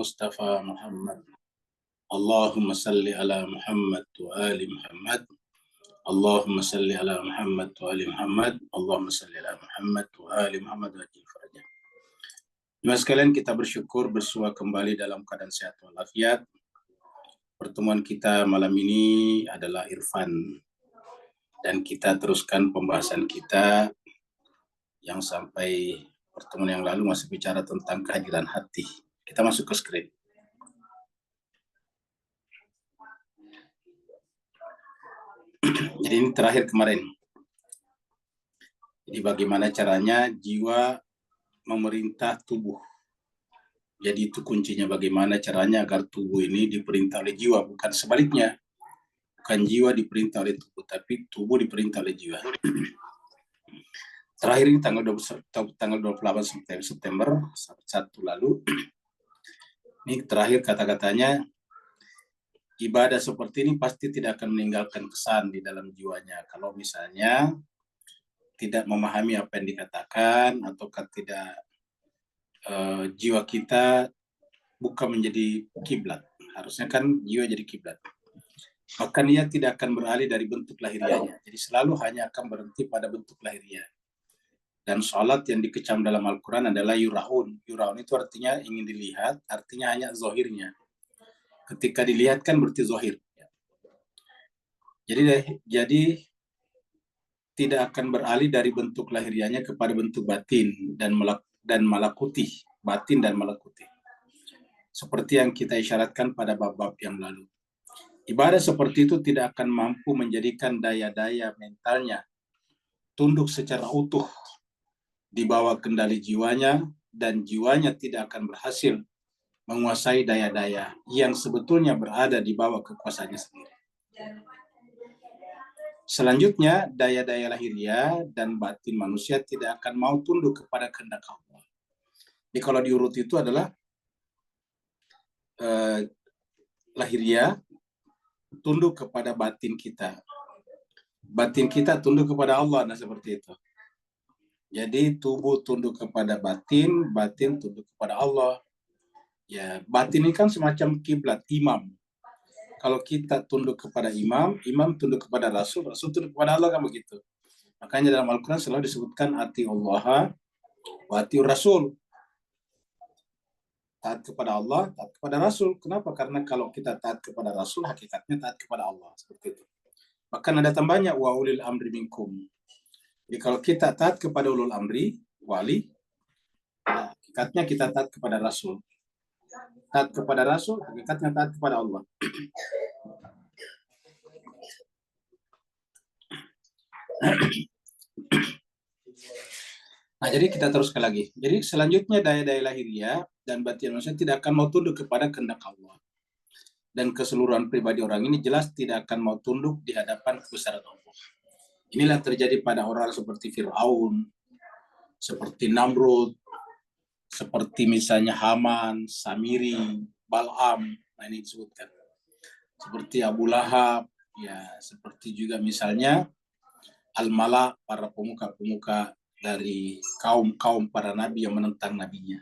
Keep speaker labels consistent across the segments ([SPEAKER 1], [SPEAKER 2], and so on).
[SPEAKER 1] Mustafa Muhammad. Allahumma salli ala Muhammad wa ali Muhammad. Allahumma salli ala Muhammad wa ali Muhammad. Allahumma salli ala Muhammad wa ali Muhammad wa ajil farajah. Jemaah sekalian, kita bersyukur bersua kembali dalam keadaan sehat walafiat. Pertemuan kita malam ini adalah Irfan, dan kita teruskan pembahasan kita yang sampai pertemuan yang lalu masih bicara tentang kehadiran hati. Kita masuk ke skrip. Jadi ini terakhir kemarin. Jadi bagaimana caranya jiwa memerintah tubuh. Jadi itu kuncinya, bagaimana caranya agar tubuh ini diperintah oleh jiwa, bukan sebaliknya. Bukan jiwa diperintah oleh tubuh, tapi tubuh diperintah oleh jiwa. Terakhir ini tanggal 28 September 1 lalu. Ini terakhir kata-katanya, ibadah seperti ini pasti tidak akan meninggalkan kesan di dalam jiwanya. Kalau misalnya tidak memahami apa yang dikatakan, ataukah tidak jiwa kita bukan menjadi kiblat. Harusnya kan jiwa jadi kiblat. Maka ia tidak akan beralih dari bentuk lahiriahnya. Jadi selalu hanya akan berhenti pada bentuk lahiriah. Dan sholat yang dikecam dalam Al-Quran adalah yura'un. Yura'un itu artinya ingin dilihat, artinya hanya zohirnya. Ketika dilihat kan berarti zohir. Jadi tidak akan beralih dari bentuk lahiriahnya kepada bentuk batin dan malakuti, batin dan malakuti. Seperti yang kita isyaratkan pada bab-bab yang lalu. Ibadah seperti itu tidak akan mampu menjadikan daya-daya mentalnya tunduk secara utuh di bawah kendali jiwanya, dan jiwanya tidak akan berhasil menguasai daya-daya yang sebetulnya berada di bawah kekuasaannya sendiri. Selanjutnya, daya-daya lahiriah dan batin manusia tidak akan mau tunduk kepada kehendak Allah. Jadi kalau diurut itu adalah lahiriah tunduk kepada batin kita. Batin kita tunduk kepada Allah, nah seperti itu. Jadi tubuh tunduk kepada batin, batin tunduk kepada Allah. Ya, batin ini kan semacam kiblat, imam. Kalau kita tunduk kepada imam, imam tunduk kepada Rasul, Rasul tunduk kepada Allah, kan begitu. Makanya dalam Al-Quran selalu disebutkan ati Allah wa ati Rasul. Taat kepada Allah, taat kepada Rasul. Kenapa? Karena kalau kita taat kepada Rasul, hakikatnya taat kepada Allah. Seperti itu. Bahkan ada tambahnya, wa ulil amri minkum. Jadi kalau kita taat kepada ulul amri, wali, hakikatnya kita taat kepada Rasul. Taat kepada Rasul, hakikatnya taat kepada Allah. Nah, jadi kita teruskan lagi. Jadi selanjutnya daya-daya lahiriah dan batin manusia tidak akan mau tunduk kepada kehendak Allah. Dan keseluruhan pribadi orang ini jelas tidak akan mau tunduk di hadapan kebesaran Allah. Inilah terjadi pada orang seperti Fir'aun, seperti Namrud, seperti misalnya Haman, Samiri, Bal'am, nah ini disebutkan. Seperti Abu Lahab, ya seperti juga misalnya Al-Mala, para pemuka-pemuka dari kaum-kaum para nabi yang menentang nabinya.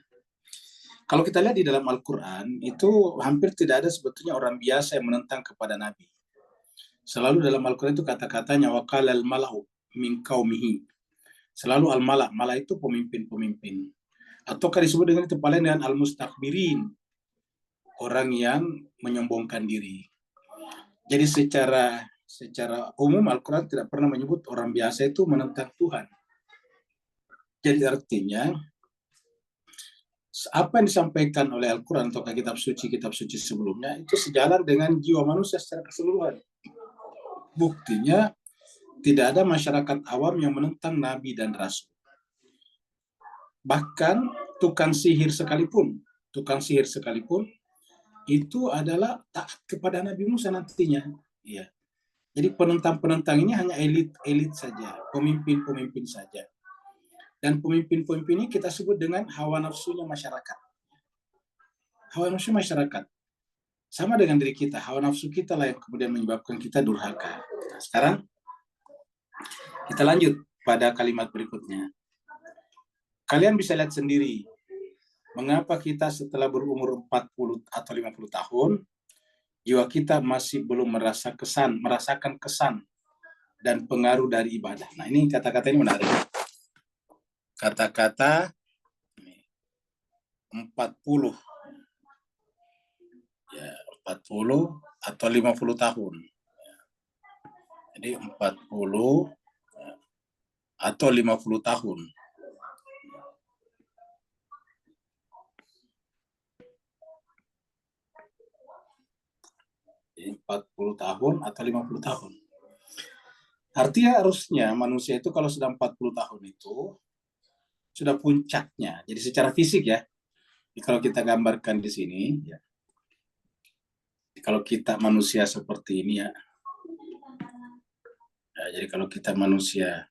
[SPEAKER 1] Kalau kita lihat di dalam Al-Quran, itu hampir tidak ada sebetulnya orang biasa yang menentang kepada nabi. Selalu dalam Al-Quran itu kata-katanya waqala al-mala'u min qaumihi. Selalu al-mala', mala itu pemimpin-pemimpin. Ataukah disebut dengan tempat lain dengan al-mustakbirin, orang yang menyombongkan diri. Jadi secara umum Al-Quran tidak pernah menyebut orang biasa itu menentang Tuhan. Jadi artinya apa yang disampaikan oleh Al-Quran atau kitab suci sebelumnya itu sejalan dengan jiwa manusia secara keseluruhan. Buktinya tidak ada masyarakat awam yang menentang Nabi dan Rasul. Bahkan tukang sihir sekalipun itu adalah taat kepada Nabi Musa nantinya. Ya. Jadi penentang-penentang ini hanya elit saja, pemimpin-pemimpin saja. Dan pemimpin-pemimpin ini kita sebut dengan hawa nafsunya masyarakat. Hawa nafsu masyarakat. Sama dengan diri kita, hawa nafsu kita lah yang kemudian menyebabkan kita durhaka. Nah, sekarang kita lanjut pada kalimat berikutnya. Kalian bisa lihat sendiri, Mengapa kita setelah berumur 40 atau 50 tahun, jiwa kita masih belum merasakan kesan dan pengaruh dari ibadah. Nah, ini kata-kata ini menarik. Kata-kata 40, ya 40 atau 50 tahun. Jadi 40 atau 50 tahun. Jadi 40 tahun atau 50 tahun. Artinya harusnya manusia itu kalau sudah 40 tahun itu sudah puncaknya. Jadi secara fisik ya. Jadi kalau kita gambarkan di sini ya. Kalau kita manusia seperti ini ya. Jadi kalau kita manusia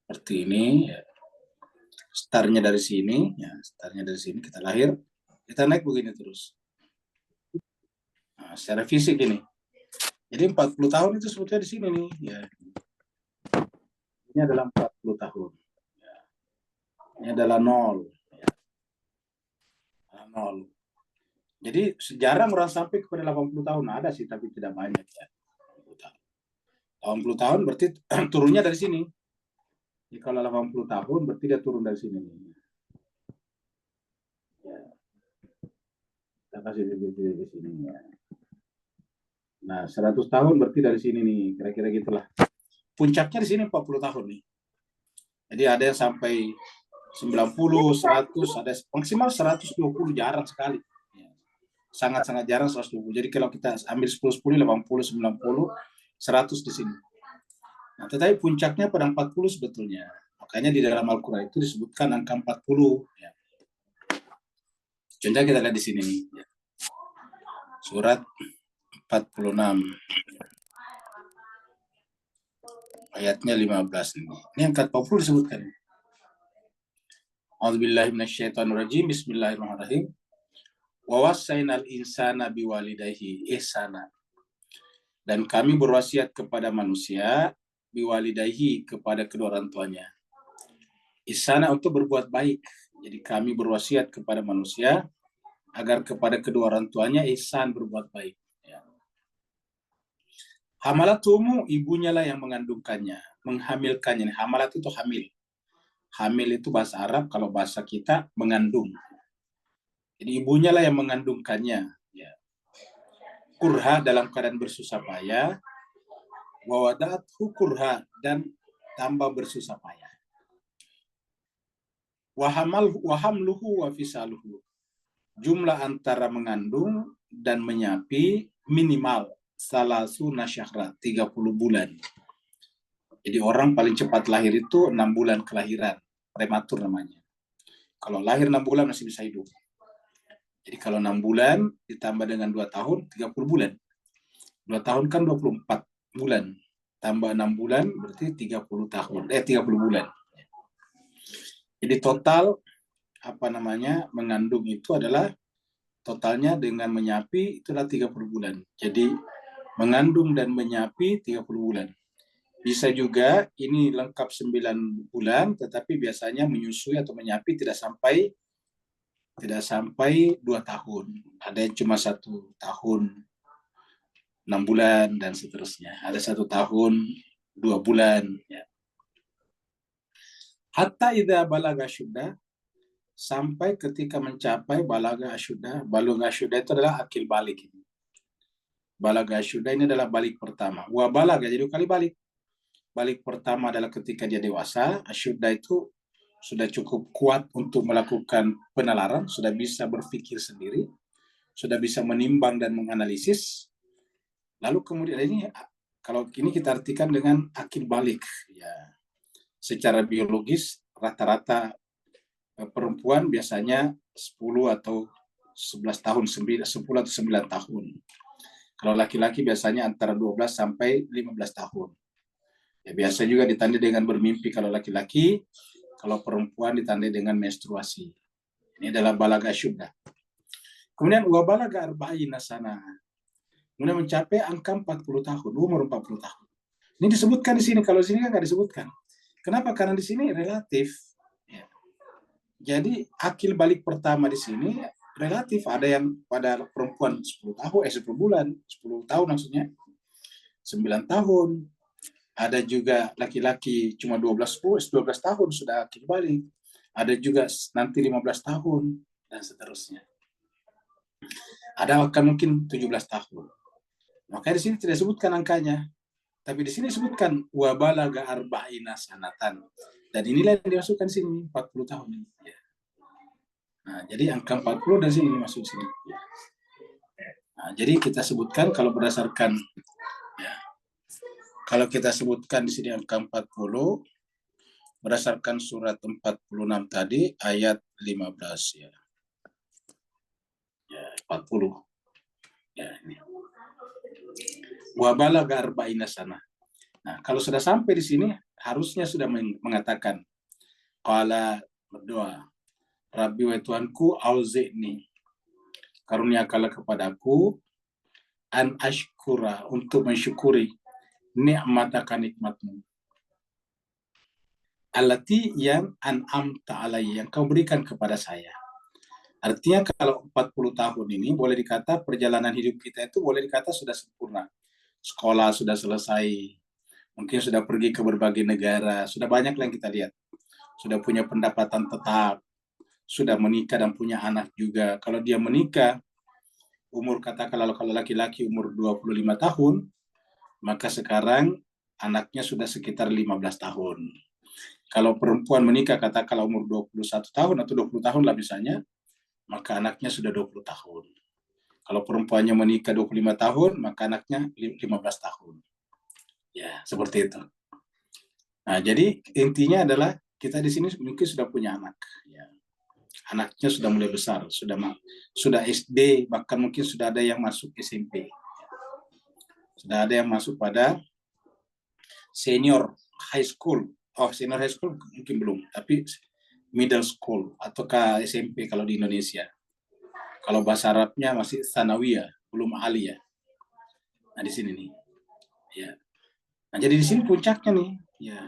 [SPEAKER 1] seperti ini ya. Startnya dari sini ya, startnya dari sini kita lahir, kita naik begini terus. Nah, secara fisik ini. Jadi 40 tahun itu sebetulnya di sini nih ya. Ini adalah 40 tahun. Ya. Ini adalah 0. Ya. 0. Jadi sejarah orang sampai kepada 80 tahun ada sih, tapi tidak banyak ya. 80 tahun berarti turunnya dari sini. Jadi kalau 80 tahun berarti dia turun dari sini. Ya. Kita kasih di sini ya. Nah, 100 tahun berarti dari sini nih, kira-kira gitulah. Puncaknya di sini 40 tahun nih. Jadi ada yang sampai 90, 100, ada maksimal 120, jarang sekali. Sangat-sangat jarang 120. Jadi kalau kita ambil 10, 10, 80, 90, 100 di sini. Nah, tetapi puncaknya pada 40 sebetulnya. Makanya di dalam Al-Quran itu disebutkan angka 40. Ya. Contohnya kita lihat di sini nih. Surat 46. Ayatnya 15 ini. Ini angka 40 disebutkan. A'udzubillahi minasyaitonirrajim. Bismillahirrahmanirrahim. Wa wassaynal insana biwalidayhi ihsana. Dan kami berwasiat kepada manusia biwalidayhi, kepada kedua orang tuanya. Ihsana untuk berbuat baik. Jadi kami berwasiat kepada manusia agar kepada kedua orang tuanya ihsan, berbuat baik. Ya. Hamalatumu, ibunya lah yang mengandungkannya, menghamilkannya. Hamalat itu hamil. Hamil itu bahasa Arab, kalau bahasa kita mengandung. Jadi ibunya lah yang mengandungkannya. Ya. Kurha, dalam keadaan bersusah payah. Wawadathu kurha, dan tambah bersusah payah. Wahamluhu wa fisaluhu. Jumlah antara mengandung dan menyapi minimal salasuna syahra, 30 bulan. Jadi orang paling cepat lahir itu 6 bulan kelahiran, prematur namanya. Kalau lahir 6 bulan masih bisa hidup. Jadi kalau 6 bulan ditambah dengan 2 tahun, 30 bulan. 2 tahun kan 24 bulan. Tambah 6 bulan berarti 30 tahun. 30 bulan. Jadi total mengandung itu adalah totalnya dengan menyapi itulah 30 bulan. Jadi mengandung dan menyapi 30 bulan. Bisa juga ini lengkap 9 bulan, tetapi biasanya menyusui atau menyapi tidak sampai 2 tahun. Ada yang cuma 1 tahun 6 bulan dan seterusnya. Ada 1 tahun 2 bulan. Ya. Hatta idza balaga syudda, sampai ketika mencapai balaga asyudda. Balaga asyudda itu adalah akil balik. Balaga asyudda ini adalah balik pertama. Wa balaga, jadi 2 kali balik. Balik pertama adalah ketika dia dewasa. Asyudda itu sudah cukup kuat untuk melakukan penalaran, sudah bisa berpikir sendiri, sudah bisa menimbang dan menganalisis. Lalu kemudian ini, kalau ini kita artikan dengan akil balik. Ya. Secara biologis, rata-rata perempuan biasanya 10 atau 11 tahun, 10 atau 9 tahun. Kalau laki-laki biasanya antara 12 sampai 15 tahun. Ya, biasa juga ditandai dengan bermimpi kalau laki-laki, kalau perempuan ditandai dengan menstruasi. Ini adalah balaga syudda. Kemudian wa balaga arba'ina sana. Kemudian mencapai angka 40 tahun, umur 40 tahun. Ini disebutkan di sini, kalau di sini kan nggak disebutkan. Kenapa? Karena di sini relatif. Ya. Jadi akil balik pertama di sini relatif, ada yang pada perempuan 10 tahun, 10 bulan, 10 tahun maksudnya, 9 tahun. Ada juga laki-laki cuma 12 tahun sudah akil balik. Ada juga nanti 15 tahun dan seterusnya. Ada akan mungkin 17 tahun. Maka di sini tidak disebutkan angkanya, tapi di sini disebutkan wabalaga arba'ina sanatan. Dan inilah yang dimasukkan sini 40 tahun ini. Ya. Nah, jadi angka 40 dari sini masuk sini. Nah, jadi kita sebutkan kalau berdasarkan ya, kalau kita sebutkan di sini angka 40 berdasarkan surat 46 tadi ayat 15 ya. Ya, 40. Ya, ini. Wa balagha arba'ina sana. Nah, kalau sudah sampai di sini harusnya sudah mengatakan qala, berdoa, Rabbi wa Tuhanku auzi'ni, karuniakanlah kepadaku an ashkura, untuk mensyukuri nikmataka, nikmatmu, allati, yang an'amta alayya, yang kau berikan kepada saya. Artinya kalau 40 tahun ini boleh dikata perjalanan hidup kita itu boleh dikata sudah sempurna. Sekolah sudah selesai, mungkin sudah pergi ke berbagai negara, sudah banyak yang kita lihat. Sudah punya pendapatan tetap, sudah menikah dan punya anak juga. Kalau dia menikah, umur katakanlah kalau laki-laki umur 25 tahun, maka sekarang anaknya sudah sekitar 15 tahun. Kalau perempuan menikah katakanlah umur 21 tahun atau 20 tahun lah misalnya, maka anaknya sudah 20 tahun. Kalau perempuannya menikah 25 tahun, maka anaknya 15 tahun. Ya, seperti itu. Nah, jadi intinya adalah kita di sini mungkin sudah punya anak. Ya. Anaknya sudah mulai besar, sudah SD, bahkan mungkin sudah ada yang masuk SMP. Sudah ada yang masuk pada senior high school. Oh, senior high school mungkin belum, tapi middle school ataukah SMP kalau di Indonesia. Kalau bahasa Arabnya masih sanawiyah, belum aliyah. Nah, di sini nih. Ya. Nah, jadi di sini puncaknya nih. Ya.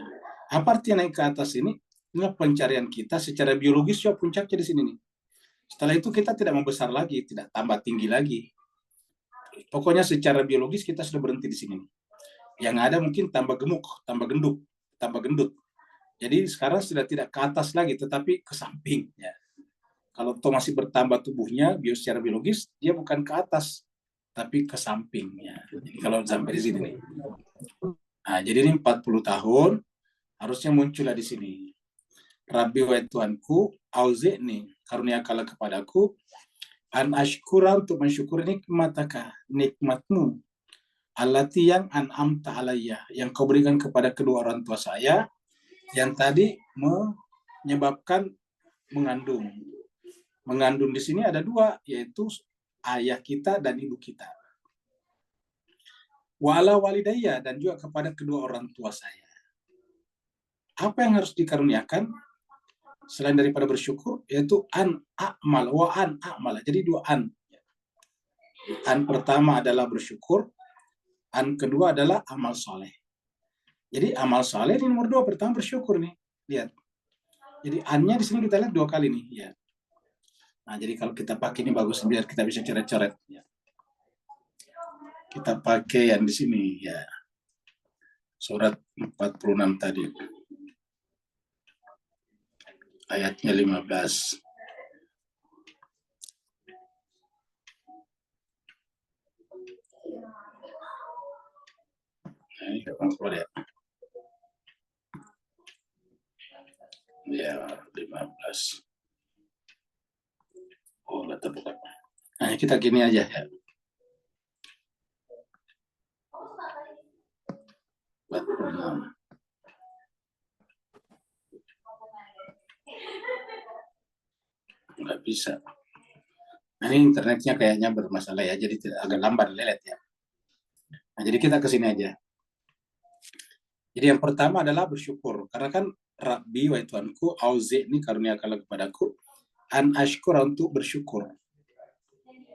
[SPEAKER 1] Apa artinya naik ke atas ini? Inilah pencarian kita secara biologis ya, puncaknya di sini nih. Setelah itu kita tidak membesar lagi, tidak tambah tinggi lagi. Pokoknya secara biologis kita sudah berhenti di sini nih. Yang ada mungkin tambah gemuk, tambah gendut, tambah gendut. Jadi sekarang sudah tidak ke atas lagi, tetapi ke samping. Ya. Kalau toh masih bertambah tubuhnya, secara biologis, dia bukan ke atas, tapi ke samping. Ya. Jadi kalau sampai di sini nih. Nah, jadi ini 40 tahun, harusnya muncullah di sini. Rabbi wa Tuhanku, auzi'ni, karuniakanlah kepadaku, an ashkura, untuk mensyukuri nikmataka, nikmatmu, allati, yang an'amta alayya, yang kau berikan kepada kedua orang tua saya, yang tadi menyebabkan mengandung. Mengandung di sini ada dua, yaitu ayah kita dan ibu kita. Wala walidayya, dan juga kepada kedua orang tua saya. Apa yang harus dikaruniakan selain daripada bersyukur, yaitu an a'mal wa an a'mal. Jadi dua an. An pertama adalah bersyukur, an kedua adalah amal soleh. Jadi amal soleh ini nomor 2, pertama bersyukur nih. Lihat. Jadi annya di sini kita lihat 2 kali nih. Ya. Nah, jadi kalau kita pakai ini bagus biar kita bisa coret-coret. Ya. Kita pakai yang di sini ya. Surat 46 tadi. Ayatnya 15. Nah, ini keluar ya. Ya, 15. Oh, nggak terbuka. Nah, kita gini aja ya. 46. Nggak bisa. Nah, ini internetnya kayaknya bermasalah ya, jadi agak lambat lelet ya. Nah, jadi kita ke sini aja. Jadi yang pertama adalah bersyukur. Karena kan Rabbi wa Tuhanku, auzi'ni, karuniakanlah kepadaku, an ashkura, untuk bersyukur.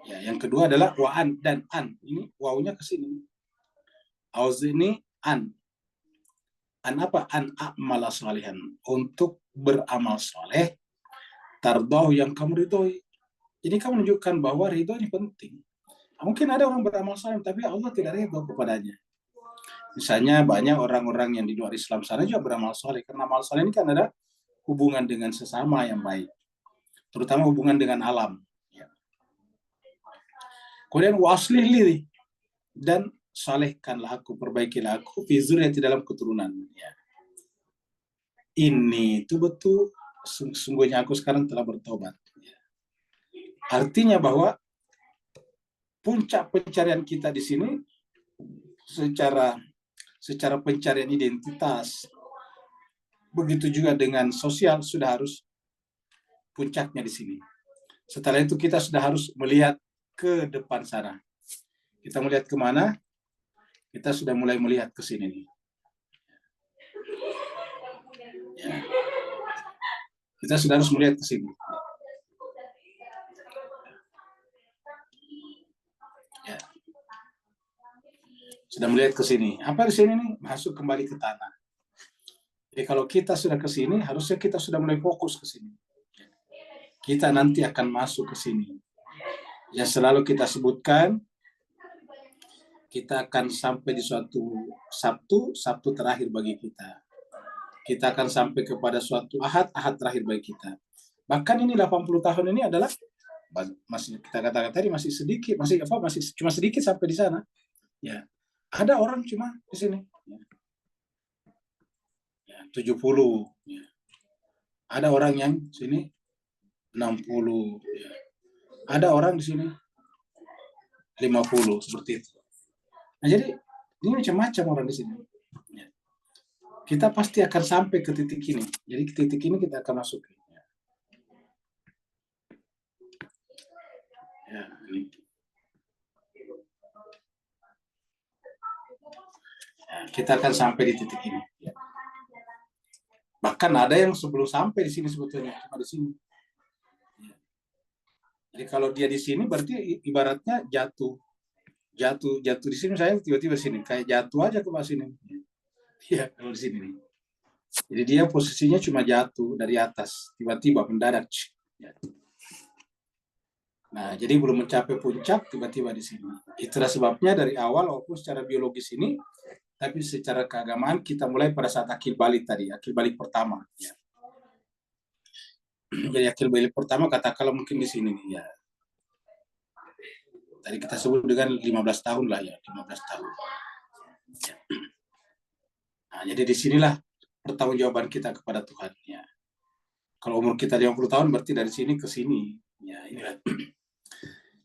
[SPEAKER 1] Ya, yang kedua adalah wa'an dan an. Ini wawunya ke sini. Auzi'ni an. An apa? An a'mala salihan. Untuk beramal soleh. tardahu, yang kamu ridhoi. Jadi kamu menunjukkan bahwa ridho ini penting. Mungkin ada orang beramal saleh tapi Allah tidak ridho kepadanya. Misalnya banyak orang-orang yang di luar Islam sana juga beramal saleh, karena amal saleh ini kan ada hubungan dengan sesama yang baik, terutama hubungan dengan alam. Kemudian waslih li, dan salehkanlah aku, perbaikilah aku, fi zurriyati, dalam keturunan. Ini itu betul, sungguhnya aku sekarang telah bertobat. Artinya bahwa puncak pencarian kita di sini secara pencarian identitas, begitu juga dengan sosial, sudah harus puncaknya di sini. Setelah itu kita sudah harus melihat ke depan sana. Kita melihat kemana? Kita sudah mulai melihat ke sini nih. Ya. Kita sudah harus melihat ke sini. Ya. Sudah melihat ke sini. Apa di sini nih? Masuk kembali ke tanah. Jadi kalau kita sudah ke sini, harusnya kita sudah mulai fokus ke sini. Kita nanti akan masuk ke sini. Yang selalu kita sebutkan, kita akan sampai di suatu Sabtu terakhir bagi kita. Kita akan sampai kepada suatu Ahad terakhir bagi kita. Bahkan ini 80 tahun ini adalah, masih kita katakan tadi, masih sedikit, masih cuma sedikit sampai di sana. Ya. Ada orang cuma di sini. Ya, 70. Ya. Ada orang yang sini 60. Ya. Ada orang di sini 50, seperti itu. Nah, jadi ini macam-macam orang di sini. Ya. Kita pasti akan sampai ke titik ini. Jadi ke titik ini kita akan masuk. Ya, ini. Ya, kita akan sampai di titik ini. Ya. Bahkan ada yang sebelum sampai di sini sebetulnya, cuma di sini. Ya. Jadi kalau dia di sini berarti ibaratnya jatuh di sini, saya tiba-tiba sini kayak jatuh aja ke bawah sini. Ya, kalau di sini nih. Jadi dia posisinya cuma jatuh dari atas, tiba-tiba mendadak. Ya. Nah, jadi belum mencapai puncak, tiba-tiba di sini. Itulah sebabnya dari awal, walaupun secara biologis ini, tapi secara keagamaan kita mulai pada saat akil balik tadi, akil balik pertama. Ya. Jadi akil balik pertama katakanlah mungkin di sini nih ya. Tadi kita sebut dengan 15 tahun lah ya, 15 tahun. Ya. Nah, jadi disinilah pertanggungjawaban kita kepada Tuhan. Ya. Kalau umur kita 50 tahun berarti dari sini ke sini. Ya, inilah.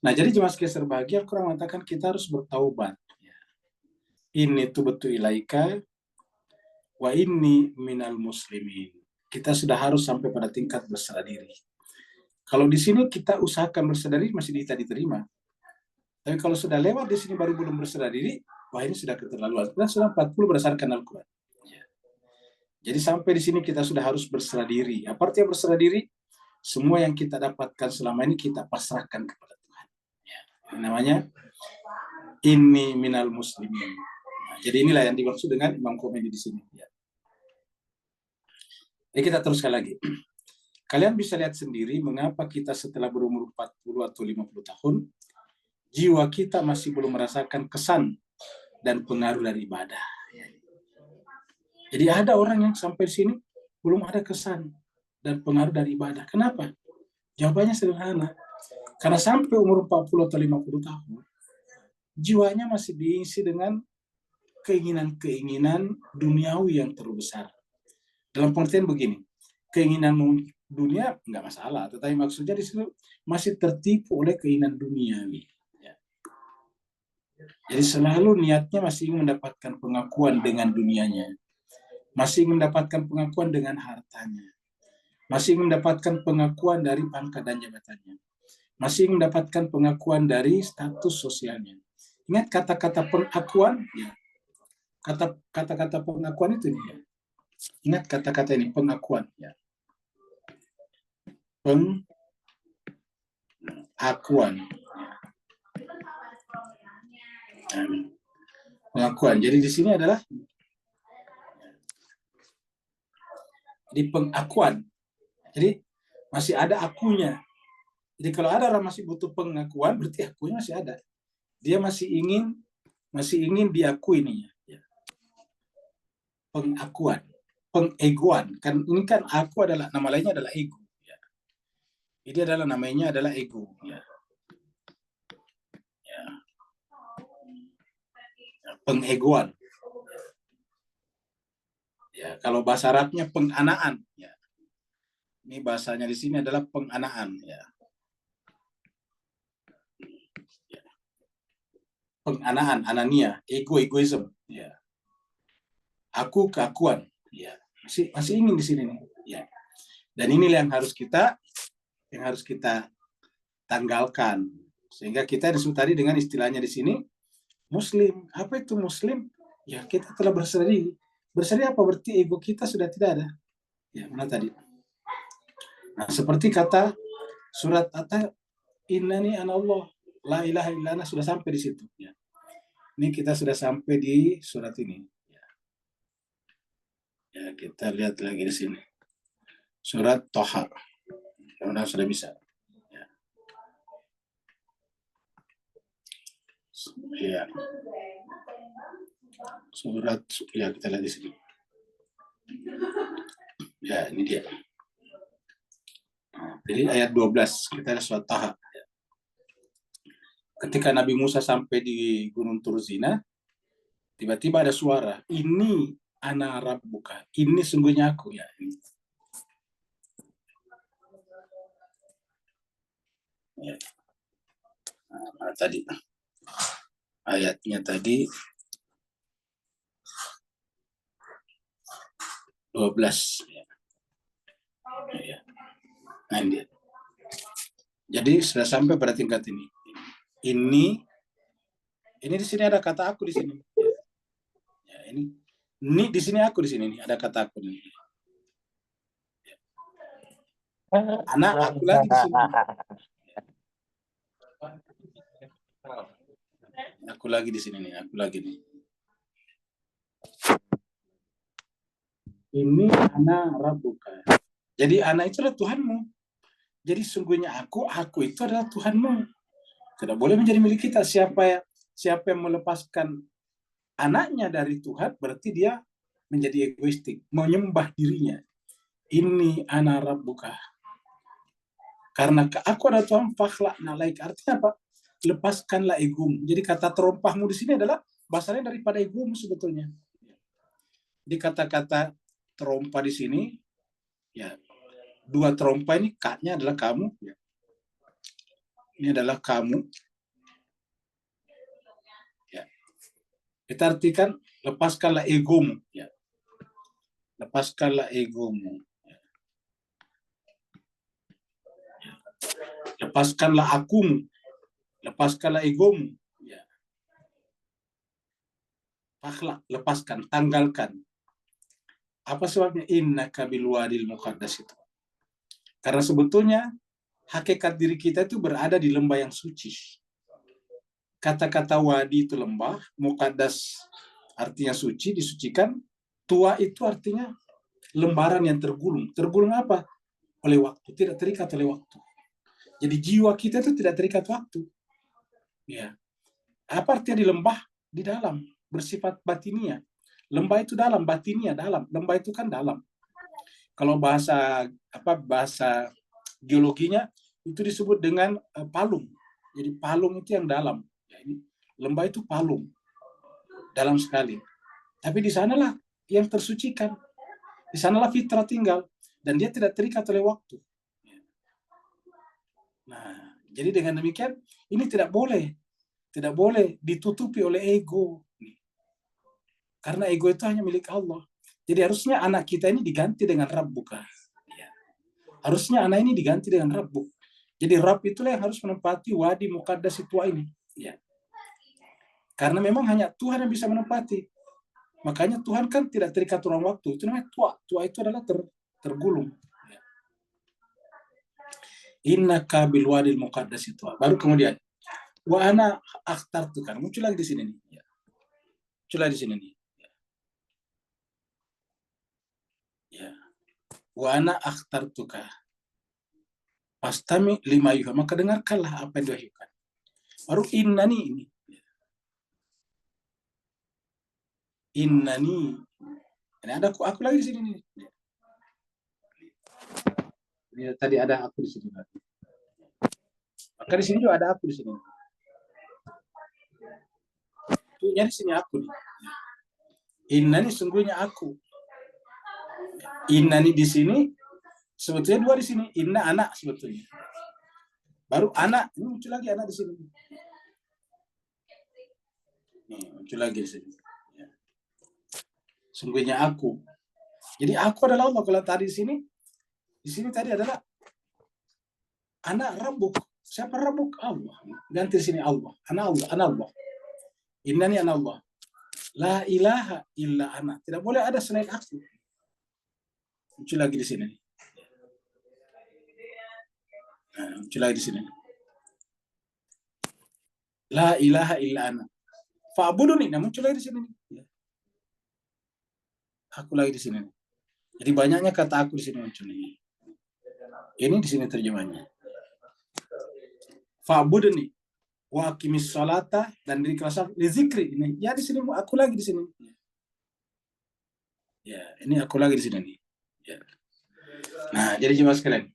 [SPEAKER 1] Nah, jadi jemaah sekalian berbahagia, aku mengatakan kita harus bertaubat. Ya. Ini tuh betul ilaika wa inni minal muslimin. Kita sudah harus sampai pada tingkat berserah diri. Kalau di sini kita usahakan berserah diri masih bisa diterima. Tapi kalau sudah lewat di sini baru belum berserah diri, wah ini sudah keterlaluan. Kita sudah 40 berdasarkan Al-Quran. Ya. Jadi sampai di sini kita sudah harus berserah diri. Apa artinya berserah diri? Semua yang kita dapatkan selama ini kita pasrahkan kepada Tuhan. Ya. Ini namanya inni minal muslimin. Nah, jadi inilah yang dimaksud dengan Imam Khomeini di sini. Ya. Jadi kita teruskan lagi. Kalian bisa lihat sendiri mengapa kita setelah berumur 40 atau 50 tahun, jiwa kita masih belum merasakan kesan dan pengaruh dari ibadah. Jadi ada orang yang sampai sini belum ada kesan dan pengaruh dari ibadah. Kenapa? Jawabannya sederhana. Karena sampai umur 40 atau 50 tahun, jiwanya masih diisi dengan keinginan-keinginan duniawi yang terlalu besar. Dalam pengertian begini, keinginan dunia nggak masalah, tetapi maksudnya di situ masih tertipu oleh keinginan duniawi. Ya. Jadi selalu niatnya masih ingin mendapatkan pengakuan dengan dunianya, masih ingin mendapatkan pengakuan dengan hartanya, masih ingin mendapatkan pengakuan dari pangkat dan jabatannya, masih ingin mendapatkan pengakuan dari status sosialnya. Ingat kata-kata pengakuan, ya. Kata-kata pengakuan itu nih, ya. Ingat kata-kata ini, pengakuan, ya. Pengakuan. Pengakuan. Jadi di sini adalah di pengakuan. Jadi masih ada akunya. Jadi kalau ada orang masih butuh pengakuan, berarti akunya masih ada. Dia masih ingin diakui nih, ya. Pengakuan, pengegoan. Kan ini kan aku adalah nama lainnya adalah ego. Ya. Ini adalah namanya adalah ego. Ya. Ya. Pengegoan. Ya, kalau bahasa Arabnya penganaan. Ya. Ini bahasanya di sini adalah penganaan. Ya. Ya. Penganaan, anania, egoism. Ya. Aku keakuan. Ya. Masih ingin di sini nih. Ya. Dan inilah yang harus kita tanggalkan. Sehingga kita disebut tadi dengan istilahnya di sini Muslim. Apa itu Muslim? Ya kita telah berserah diri. Berserah apa? Berarti ego kita sudah tidak ada. Ya mana tadi? Nah seperti kata surat Innani anallah la ilaha illana sudah sampai di situ. Ya. Ini kita sudah sampai di surat ini. Ya kita lihat lagi di sini. Surat Toha. Mudah-mudahan sudah bisa. Ya. Surat ya kita lihat di sini. Ya ini dia. Jadi ayat 12 kita ada surat Taha. Ketika Nabi Musa sampai di Gunung Turzina, tiba-tiba ada suara, ini ana rabbuka, ini sungguhnya aku ya. Ya. Nah, tadi ayatnya tadi 12 ya. Ya. Nah, ini. Jadi sudah sampai pada tingkat ini. Ini di sini ada kata aku di sini. Ya, ini di sini aku di sini nih ada kata aku nih. Anak aku lagi di sini. Aku lagi di sini nih, aku lagi nih. Ini anak rabbuka. Jadi anak itu adalah Tuhanmu. Jadi sungguhnya aku itu adalah Tuhanmu. Tidak boleh menjadi milik kita. Siapa yang melepaskan anaknya dari Tuhan, berarti dia menjadi egoistik, menyembah dirinya. Ini anak rabbuka. Karena aku adalah Tuhan, fakhlak nalaik. Artinya apa? Lepaskanlah egomu. Jadi kata terompahmu di sini adalah bahasanya daripada egomu sebetulnya. Jadi kata-kata terompa di sini, ya dua terompa ini K-nya adalah kamu. Ya. Ini adalah kamu. Ya. Kita artikan lepaskanlah egomu. Ya. Lepaskanlah egomu. Ya. Lepaskanlah akumu. Lepaskanlah egomu. Ya. Akhlak, lepaskan, tanggalkan. Apa sebabnya? Innaka bil wadil muqaddas itu. Karena sebetulnya hakikat diri kita itu berada di lembah yang suci. Kata-kata wadi itu lembah, muqaddas artinya suci, disucikan. Tua itu artinya lembaran yang tergulung. Tergulung apa? Oleh waktu, tidak terikat oleh waktu. Jadi jiwa kita itu tidak terikat waktu. Ya. Apa artinya di lembah? Di dalam, bersifat batinia. Lembah itu dalam, batinia dalam. Lembah itu kan dalam. Kalau bahasa geologinya itu disebut dengan palung. Jadi palung itu yang dalam. Ya, ini lembah itu palung, dalam sekali. Tapi di sanalah yang tersucikan. Di sanalah fitrah tinggal dan dia tidak terikat oleh waktu. Nah, jadi dengan demikian ini tidak boleh ditutupi oleh ego. Karena ego itu hanya milik Allah. Jadi harusnya anak kita ini diganti dengan Rabbuka. Ya. Harusnya anak ini diganti dengan Rabbuk. Jadi Rabb itulah yang harus menempati wadi muqaddas tua ini. Ya. Karena memang hanya Tuhan yang bisa menempati. Makanya Tuhan kan tidak terikat ruang waktu. Itu namanya tua. Tua itu adalah tergulung. Ya. Innaka bil wadil muqaddas itu. Baru kemudian wa ana akhtartu kan. Muncul lagi di sini nih. Ya. Muncul lagi di sini nih. Ya. Wa ana akhtartuka. Pastami lima yuha, maka dengarkanlah apa yang diwahyukan. Baru innani ini. Innani. Ini ada aku lagi di sini nih. Ini tadi ada aku di sini. Maka di sini juga ada aku di sini. Tuhnya di sini aku nih. Innani sungguhnya aku. Innani di sini sebetulnya dua di sini. Inna anak sebetulnya. Baru anak, ini muncul lagi anak di sini. Nih, muncul lagi di sini. Sungguhnya aku. Jadi aku adalah Allah. Kalau tadi di sini tadi adalah anak Rabbuk. Siapa Rabbuk? Allah. Ganti di sini Allah. Anak Allah, anak Allah. Innani anak Allah. La ilaha illa ana. Tidak boleh ada selain aku. Muncul lagi di sini. Nah, muncul lagi di sini. La ilaha illa ana. Fa'buduni. Nah, muncul lagi di sini. Aku lagi di sini. Jadi banyaknya kata aku di sini muncul ini. Ini di sini terjemahnya. Fa'buduni wa aqimis sholata dan diri kelas di zikri. Ini ya di sini aku lagi di sini. Ya, ini aku lagi di sini nih. Ya. Nah, jadi jemaah sekalian.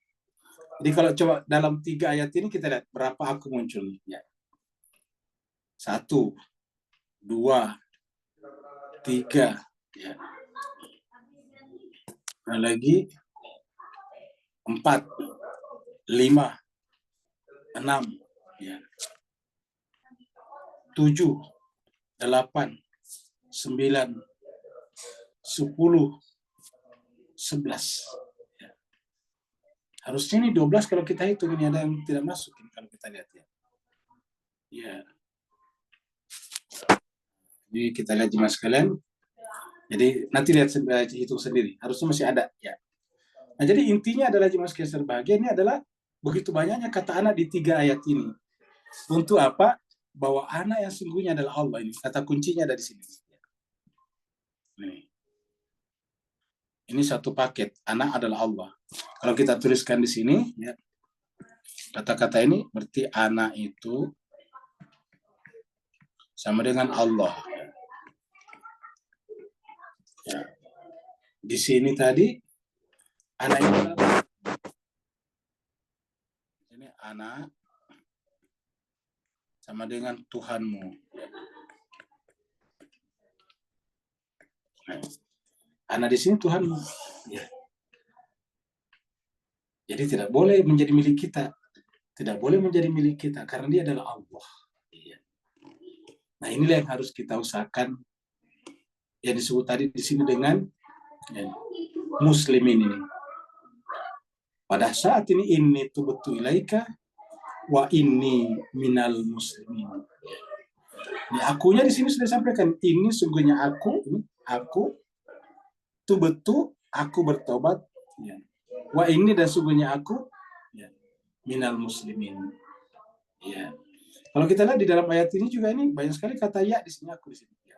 [SPEAKER 1] Jadi kalau coba dalam 3 ayat ini kita lihat berapa aku muncul. Ya. 1, 2, 3. Ya. Nah, lagi 4, 5, 6, ya. 7, 8, 9, 10, 11. Ya. Harusnya ini 12 kalau kita hitung, ini ada yang tidak masuk ini kalau kita lihat ya. Ya. Jadi kita lihat jemaah sekalian. Jadi nanti lihat hitung sendiri. Harusnya masih ada ya. Nah, jadi intinya adalah jemaah sekalian berbahagia ini adalah begitu banyaknya kata anak di 3 ayat ini. Untuk apa? Bahwa anak yang sungguhnya adalah Allah ini. Kata kuncinya ada di sini. Nih. Ini satu paket. Anak adalah Allah. Kalau kita tuliskan di sini, ya, kata-kata ini berarti anak itu sama dengan Allah. Ya. Di sini tadi anak itu ini anak sama dengan Tuhanmu. Nah, anak di sini Tuhanmu. Ya. Jadi tidak boleh menjadi milik kita. Tidak boleh menjadi milik kita karena dia adalah Allah. Ya. Nah, inilah yang harus kita usahakan yang disebut tadi di sini dengan ya, muslimin ini. Pada saat ini tubtu ilaika wa inni minal muslimin. Ini akunya di sini sudah disampaikan. Ini sungguhnya aku tubtu, aku bertobat. Ya. Wa ini dan sungguhnya aku ya, minal muslimin. Ya. Kalau kita lihat di dalam ayat ini juga ini banyak sekali kata ya di sini aku di sini. Ya.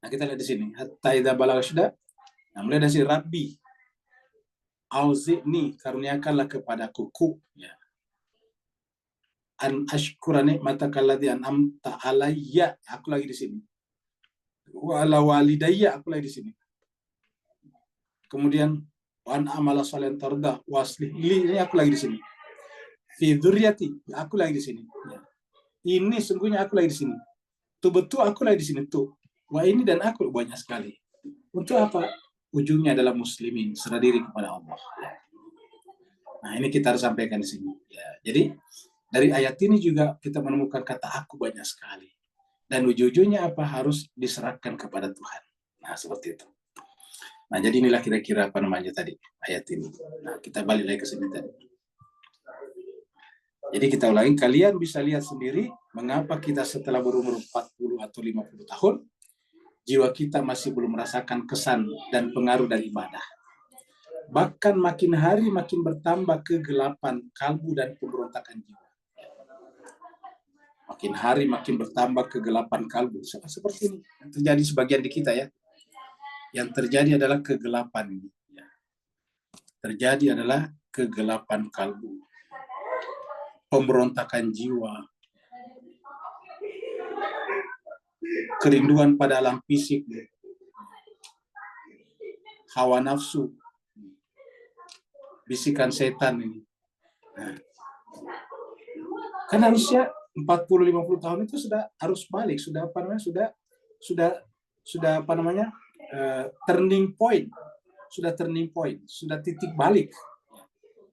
[SPEAKER 1] Nah, kita lihat di sini. Hatta idza balagha syuda. Nah, mulai dari sini Rabbi auzi'ni karuniakanlah kepadaku ya. An ashkura ni'mataka alladzi an'amta alayya. Aku lagi di sini. Wa ala walidayya, aku lagi di sini. Kemudian wa an amala shalihan tarda waslih li, ini aku lagi di sini. Fi dzurriyyati, aku lagi di sini. Ya. Ini sungguhnya aku lagi di sini. Tuh betul aku lagi di sini tuh. Wah ini dan aku banyak sekali. Untuk apa? Ujungnya adalah muslimin, serah diri kepada Allah. Ya. Nah ini kita harus sampaikan di sini. Ya. Jadi dari ayat ini juga kita menemukan kata aku banyak sekali. Dan ujung-ujungnya apa? Harus diserahkan kepada Tuhan. Nah seperti itu. Nah jadi inilah kira-kira apa namanya tadi ayat ini. Nah kita balik lagi ke sini tadi. Jadi kita ulangi, kalian bisa lihat sendiri mengapa kita setelah berumur 40 atau 50 tahun, jiwa kita masih belum merasakan kesan dan pengaruh dari ibadah. Bahkan makin hari makin bertambah kegelapan kalbu dan pemberontakan jiwa. Makin hari makin bertambah kegelapan kalbu. Seperti ini yang terjadi sebagian di kita ya. Yang terjadi adalah kegelapan ini. terjadi adalah kegelapan kalbu, pemberontakan jiwa, kerinduan pada alam fisik, hawa nafsu, bisikan setan ini. Nah, kan harusnya 40-50 tahun itu sudah harus balik, sudah apa namanya, sudah apa namanya, turning point, sudah titik balik,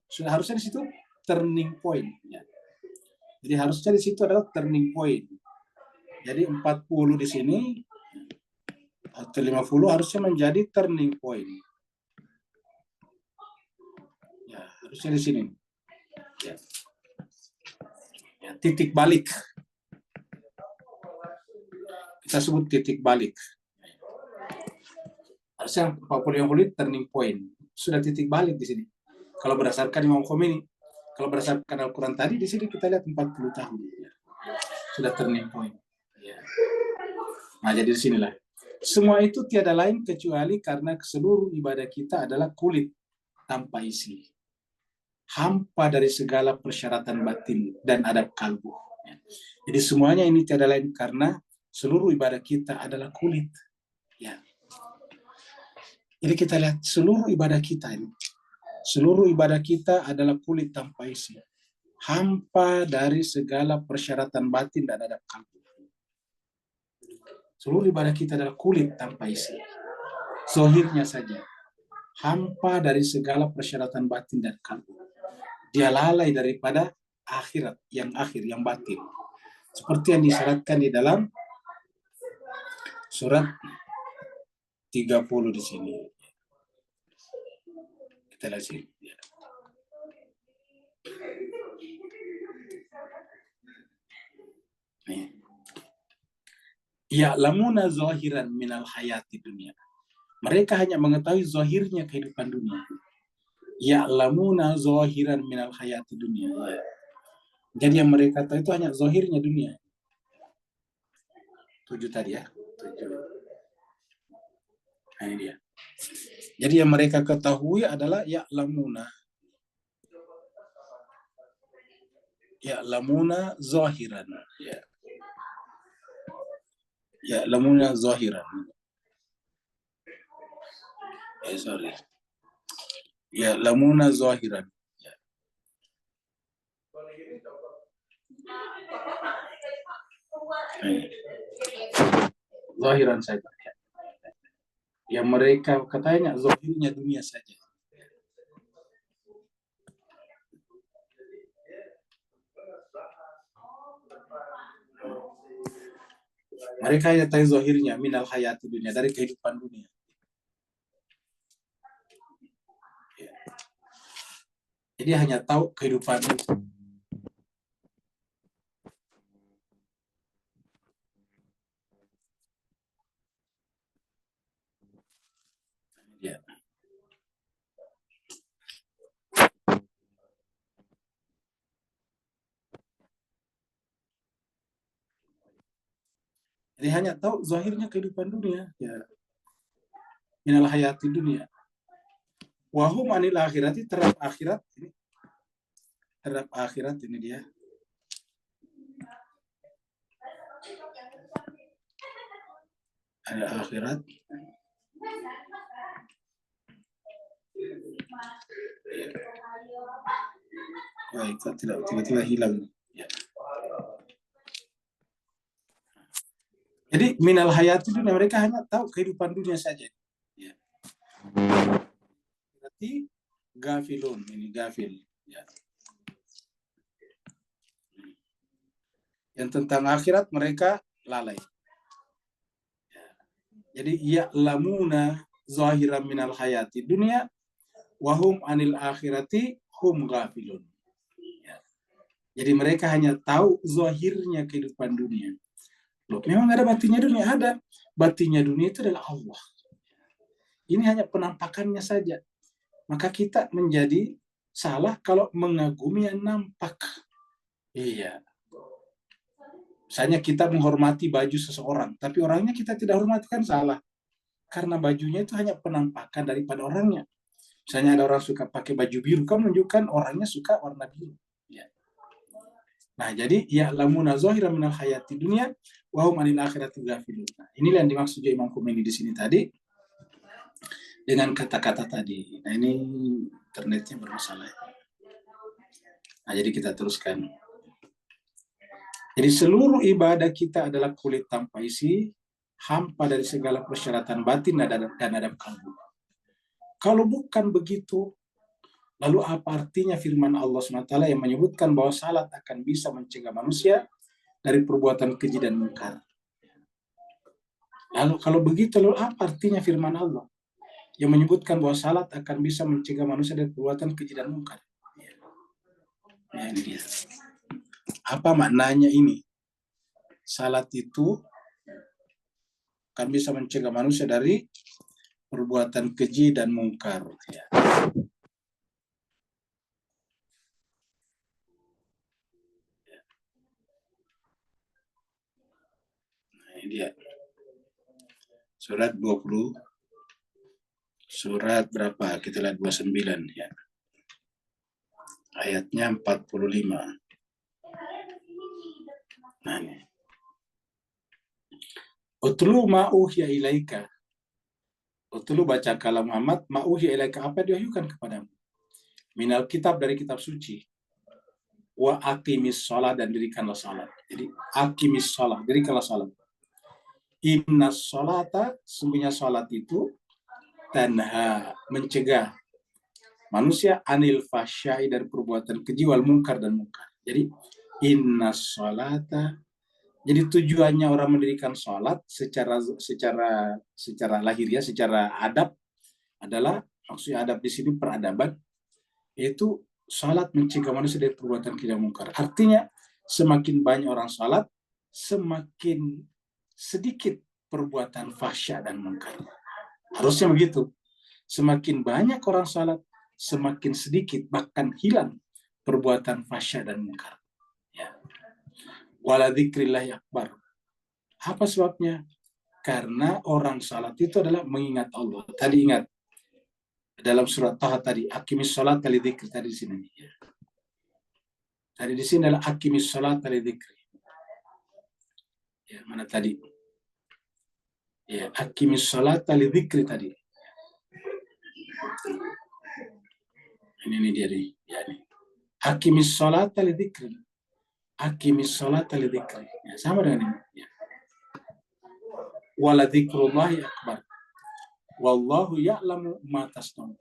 [SPEAKER 1] sudah harusnya di situ turning point. Ya. Jadi harusnya di situ adalah turning point. Jadi 40 di sini atau 50 harusnya menjadi turning point. Ya, harusnya di sini. Ya. Ya, titik balik. Kita sebut titik balik. Harusnya 40-50 turning point. Sudah titik balik di sini. Kalau berdasarkan Imam Khomeini, kalau berdasarkan Al-Quran tadi, di sini kita lihat 40 tahun. Ya. Sudah turning point. Ya. Nah, jadi disinilah. Semua itu tiada lain kecuali karena seluruh ibadah kita adalah kulit tanpa isi. Hampa dari segala persyaratan batin dan adab kalbu. Jadi semuanya ini tiada lain karena seluruh ibadah kita adalah kulit. Ya. Jadi kita lihat seluruh ibadah kita ini. Seluruh ibadah kita adalah kulit tanpa isi. Hampa dari segala persyaratan batin dan adab kalbu. Seluruh ibadah kita adalah kulit tanpa isi. Zahirnya saja. Hampa dari segala persyaratan batin dan kalbu. Dia lalai daripada akhirat, yang akhir, yang batin. Seperti yang disyaratkan di dalam surat 30 di sini. Kita lihat sini. Ya'lamuna zahiran minal hayati dunia. Mereka hanya mengetahui zahirnya kehidupan dunia. Ya'lamuna zahiran minal hayati dunia. Jadi yang mereka tahu itu hanya zahirnya dunia. 7 tadi ya. 7. Nah, ini dia. Jadi yang mereka ketahui adalah ya'lamuna. Ya'lamuna zahiran. Ya. Ya'lamuna zahiran. Sorry. Ya'lamuna zahiran. Ya. Zahiran saya pakai. Yang mereka katanya zahirnya dunia saja. Mereka hanya tahu zahirnya minal hayati dunia, dari kehidupan dunia. Ya. Jadi hanya tahu kehidupan itu. Ya. Jadi hanya tahu zahirnya kehidupan dunia. Ya. Minal hayati dunia. Wahum anil akhirati, terhadap akhirat ini. Terhadap akhirat ini dia. Ada akhirat. Baik, kok tidak tiba-tiba hilang. Ya. Jadi minal hayati dunia, mereka hanya tahu kehidupan dunia saja. Ya. Berarti gafilun, ini gafil. Ya. Yang tentang akhirat mereka lalai. Ya. Jadi ya'lamuna zahiran minal hayati dunia wahum anil akhirati hum gafilun. Ya. Jadi mereka hanya tahu zahirnya kehidupan dunia. Loh, memang ada batinnya dunia, ada. Batinnya dunia itu adalah Allah. Ini hanya penampakannya saja. Maka kita menjadi salah kalau mengagumi yang nampak. Iya. Misalnya kita menghormati baju seseorang, tapi orangnya kita tidak hormati, kan salah. Karena bajunya itu hanya penampakan daripada orangnya. Misalnya ada orang suka pakai baju biru, kan menunjukkan orangnya suka warna biru. Ya. Nah, jadi ya'lamuna zahiran minal hayati dunya wa hum 'anil akhirati ghafilun. Nah, inilah yang dimaksud Imam Khomeini di sini tadi dengan kata-kata tadi. Nah, ini internetnya bermasalah. Nah, jadi kita teruskan. Jadi seluruh ibadah kita adalah kulit tanpa isi, hampa dari segala persyaratan batin dan adab kalbu. Kalau bukan begitu, lalu apa artinya firman Allah SWT yang menyebutkan bahwa salat akan bisa mencegah manusia dari perbuatan keji dan mungkar? Lalu kalau begitu, lalu apa artinya firman Allah yang menyebutkan bahwa salat akan bisa mencegah manusia dari perbuatan keji dan mungkar? Nah, ini dia. Apa maknanya ini? Salat itu akan bisa mencegah manusia dari perbuatan keji dan mungkar. Ya. Nah, ini dia. Surat 20. Surat berapa? Kita lihat 29 ya. Ayatnya 45. Nah, ini. Utlu ma'uhya ilaika. Utlu baca kalam Muhammad, ma'uhya ilaika, apa diwahyukan kepadamu? Minal kitab, dari kitab suci. Wa aqimis sholat, dan dirikanlah salat. Jadi aqimis sholat, dirikanlah salat. Inna sholata, sungguhnya salat itu tanha, mencegah manusia anil fasyai, dari perbuatan keji wal mungkar dan mungkar. Jadi inna sholata, jadi tujuannya orang mendirikan sholat secara lahiriah, secara adab adalah, maksudnya adab di sini peradaban, yaitu sholat mencegah manusia dari perbuatan keji dan mungkar. Artinya semakin banyak orang sholat, semakin sedikit perbuatan fahsya dan mungkar. Harusnya begitu. Semakin banyak orang sholat, semakin sedikit, bahkan hilang perbuatan fahsya dan mungkar. Ya. Wala dzikrillahi akbar. Apa sebabnya? Karena orang salat itu adalah mengingat Allah. Tadi ingat dalam surat Taha tadi, aqimis salat li dzikri, tadi di sini. Ya. Tadi di sini adalah aqimis salat li dzikri. Ya, mana tadi? Ya, aqimis salat li dzikri tadi. Ini dia nih. Ya, nih. Aqimis salat li dzikri. Aqimis salat li dzikri. Ya, sama dengan ini. Ya. Wala dzikrullahi akbar. Wallahu ya'lamu ma tasna'un.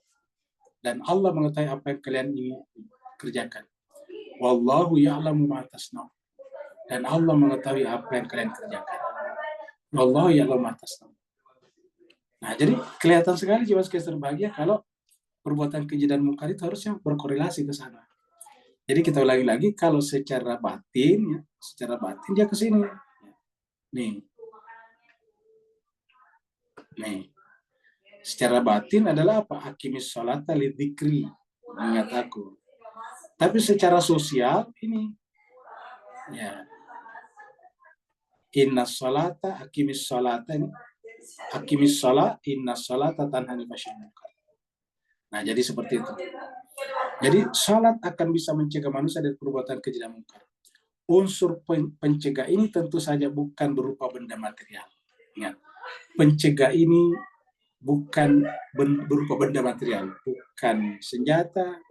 [SPEAKER 1] Dan Allah mengetahui apa yang kalian ini kerjakan. Wallahu ya'lamu ma tasna'un. Dan Allah mengetahui apa yang kalian kerjakan. Wallahu ya'lamu ma tasna'un. Nah, jadi kelihatan sekali jiwa berbahagia kalau perbuatan keji dan mungkar itu harusnya berkorelasi ke sana. Jadi kita ulangi lagi, kalau secara batin, ya, secara batin dia ke sini. Nih. Secara batin adalah apa? Aqimis sholata lidzikri, ingat aku. Tapi secara sosial ini, ya, inna sholata, aqimis sholata ini, aqimis sholat, inna sholata tanha 'anil fahsya'i wal munkar. Nah, jadi seperti itu. Jadi sholat akan bisa mencegah manusia dari perbuatan keji dan mungkar. Unsur pencegah ini tentu saja bukan berupa benda material. Ingat, pencegah ini bukan berupa benda material, bukan senjata,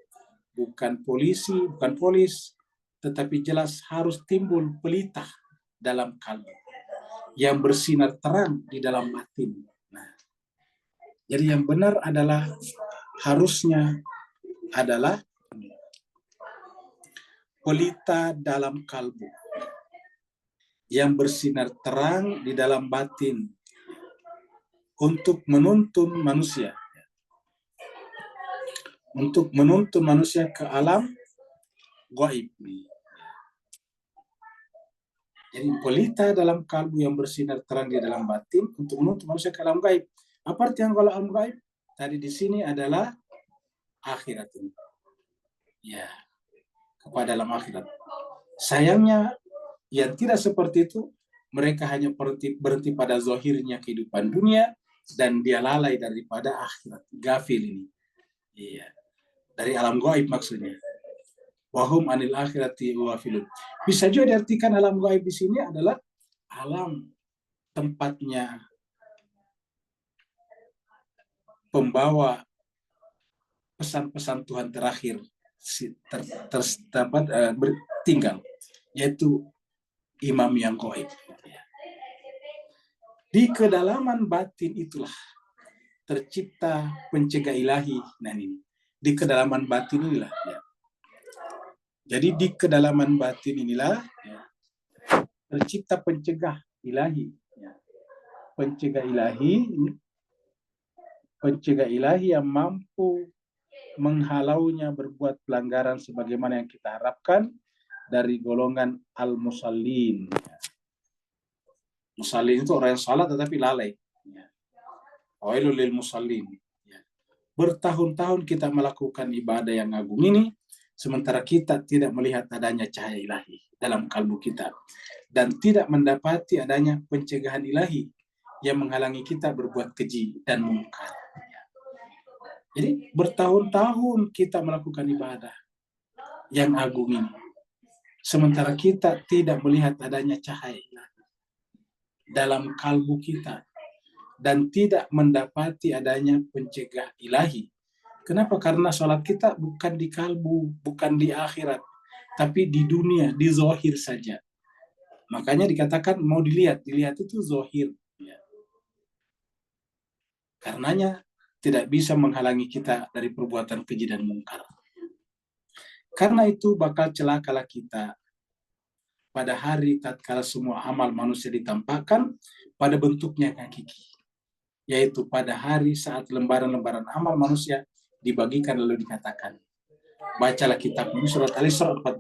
[SPEAKER 1] bukan polisi, bukan polis, tetapi jelas harus timbul pelita dalam kalbu yang bersinar terang di dalam batin. Nah, jadi yang benar adalah harusnya adalah pelita dalam kalbu yang bersinar terang di dalam batin untuk menuntun manusia, ke alam gaib. Jadi pelita dalam kalbu yang bersinar terang di dalam batin untuk menuntun manusia ke alam gaib. Apa artinya kalau alam gaib? Tadi di sini adalah akhirat ini. Ya, kepada alam akhirat. Sayangnya yang tidak seperti itu, mereka hanya berhenti pada zahirnya kehidupan dunia, dan dia lalai daripada akhirat, gafil ini. Iya, dari alam gaib maksudnya. Wahum anil akhirati ghafilun. Bisa juga diartikan alam gaib di sini adalah alam tempatnya pembawa pesan-pesan Tuhan terakhir bertinggal, yaitu imam yang gaib. Di kedalaman batin itulah tercipta pencegah ilahi. Nah ini, di kedalaman batin inilah. Ya. Jadi di kedalaman batin inilah ya, tercipta pencegah ilahi. Ya. Pencegah ilahi yang mampu menghalaunya berbuat pelanggaran sebagaimana yang kita harapkan dari golongan al-musallin. Musallin itu orang yang salat tetapi lalai. Wailul lil musallin. Bertahun-tahun kita melakukan ibadah yang agung ini, sementara kita tidak melihat adanya cahaya ilahi dalam kalbu kita, dan tidak mendapati adanya pencegahan ilahi yang menghalangi kita berbuat keji dan mungkar. Jadi bertahun-tahun kita melakukan ibadah yang agung ini, sementara kita tidak melihat adanya cahaya dalam kalbu kita dan tidak mendapati adanya pencegah ilahi. Kenapa? Karena sholat kita bukan di kalbu, bukan di akhirat, tapi di dunia, di zohir saja. Makanya dikatakan mau dilihat itu zohir. Karenanya tidak bisa menghalangi kita dari perbuatan keji dan mungkar. Karena itu bakal celakalah kita pada hari tatkala semua amal manusia ditampakkan pada bentuknya yang hakiki, yaitu pada hari saat lembaran-lembaran amal manusia dibagikan lalu dikatakan, bacalah kitab ini, surat Al-Isra 14.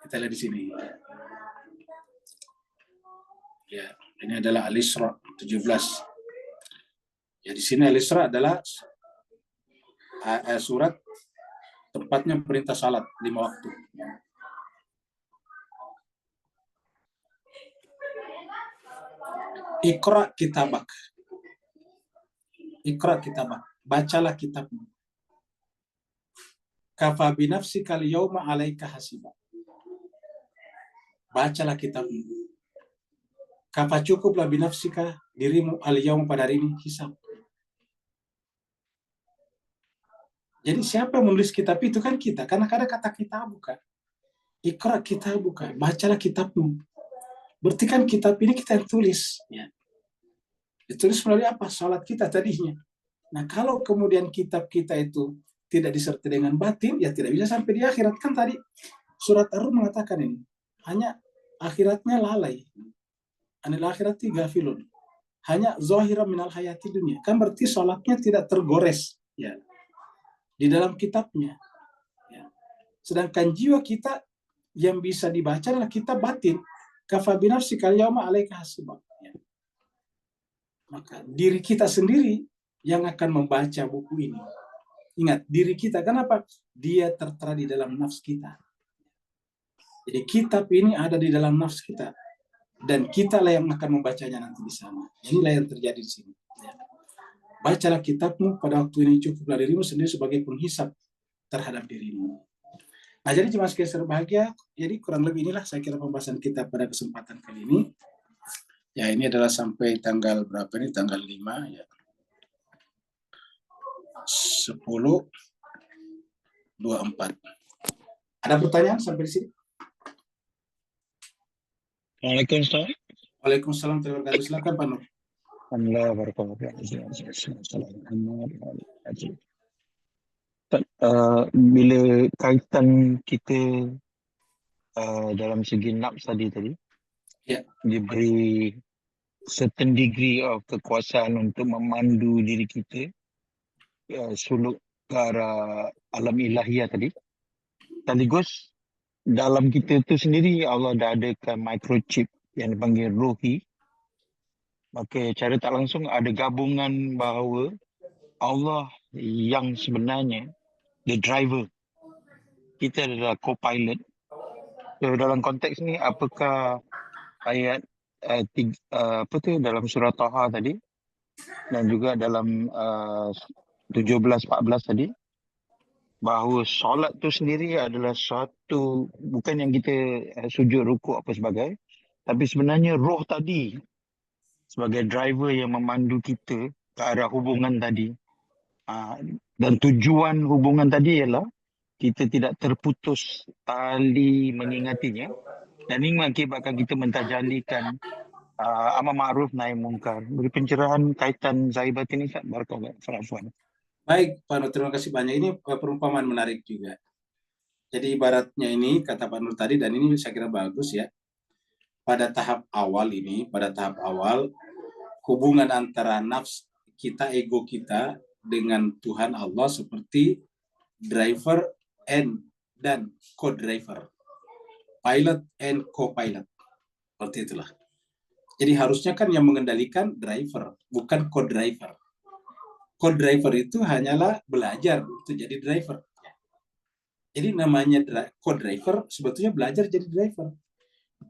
[SPEAKER 1] Kita lihat di sini. Ya, ini adalah Al-Isra 17. Ya, di sini Al-Isra adalah surat tempatnya perintah salat 5 waktu. Iqra kitabak. Iqra kitabak. Bacalah kitabmu. Kafa binafsika al-yawma 'alaika hasiba. Bacalah kitabmu. Kafa cukuplah binafsika, dirimu al-yawma pada hari ini hisab. Jadi siapa yang menulis kitab itu kan kita, karena ada kata kitab bukan. Iqra kitab bukan, bacalah kitabmu. Berarti kan kitab ini kita yang tulis. Ya. Ditulis melalui apa? Salat kita tadinya. Nah kalau kemudian kitab kita itu tidak disertai dengan batin, ya tidak bisa sampai di akhirat. Kan tadi surat Ar-Rum mengatakan ini, hanya akhiratnya lalai. Anil akhirati ghafilun. Hanya zahira minal hayati dunia. Kan berarti salatnya tidak tergores. Ya. Di dalam kitabnya. Ya. Sedangkan jiwa kita yang bisa dibaca adalah kitab batin. Kafa binafsika al-yawma 'alaika hasiba. Ya. Maka diri kita sendiri yang akan membaca buku ini. Ingat, diri kita. Kenapa? Dia tertera di dalam nafs kita. Jadi kitab ini ada di dalam nafs kita. Dan kita lah yang akan membacanya nanti di sana. Inilah yang terjadi di sini. Ya. Bacalah kitabmu pada waktu ini, cukuplah dirimu sendiri sebagai penghisap terhadap dirimu. Nah, jadi jemaah sekalian berbahagia, jadi kurang lebih inilah saya kira pembahasan kita pada kesempatan kali ini. Ya, ini adalah sampai tanggal berapa ini? Tanggal 5 ya. 10/24. Ada pertanyaan sampai di sini?
[SPEAKER 2] Waalaikumsalam.
[SPEAKER 1] Waalaikumsalam, terima kasih. Silakan Pak Nur.
[SPEAKER 2] Alhamdulillah, bila kaitan kita dalam segi nafs tadi
[SPEAKER 1] Ya.
[SPEAKER 2] diberi certain degree of kekuasaan untuk memandu diri kita suluk ke arah alam ilahiyah tadi. Sekaligus dalam kita itu sendiri Allah dah adakan microchip yang dipanggil ruhi. Maka cara tak langsung ada gabungan bahawa Allah yang sebenarnya the driver, kita adalah co-pilot. So dalam konteks ni, apakah ayat dalam surah Taha tadi dan juga dalam 17-14 tadi, bahawa solat tu sendiri adalah suatu, bukan yang kita sujud, rukuk apa sebagai, tapi sebenarnya roh tadi sebagai driver yang memandu kita ke arah hubungan tadi. Dan tujuan hubungan tadi ialah kita tidak terputus tali mengingatinya, dan ini mengakibatkan kita mentajalikan amar ma'ruf nahi munkar. Beri pencerahan kaitan zahir batin ini, barakallahu fiik.
[SPEAKER 1] Baik, Pak Nur, terima kasih banyak. Ini perumpamaan menarik juga. Jadi ibaratnya ini, kata Pak Nur tadi, dan ini saya kira bagus ya. Pada tahap awal ini, hubungan antara nafs kita, ego kita, dengan Tuhan Allah seperti driver dan co-driver. Pilot and co-pilot. Seperti itulah. Jadi harusnya kan yang mengendalikan driver, bukan co-driver. Co-driver itu hanyalah belajar untuk jadi driver. Jadi namanya co-driver sebetulnya belajar jadi driver.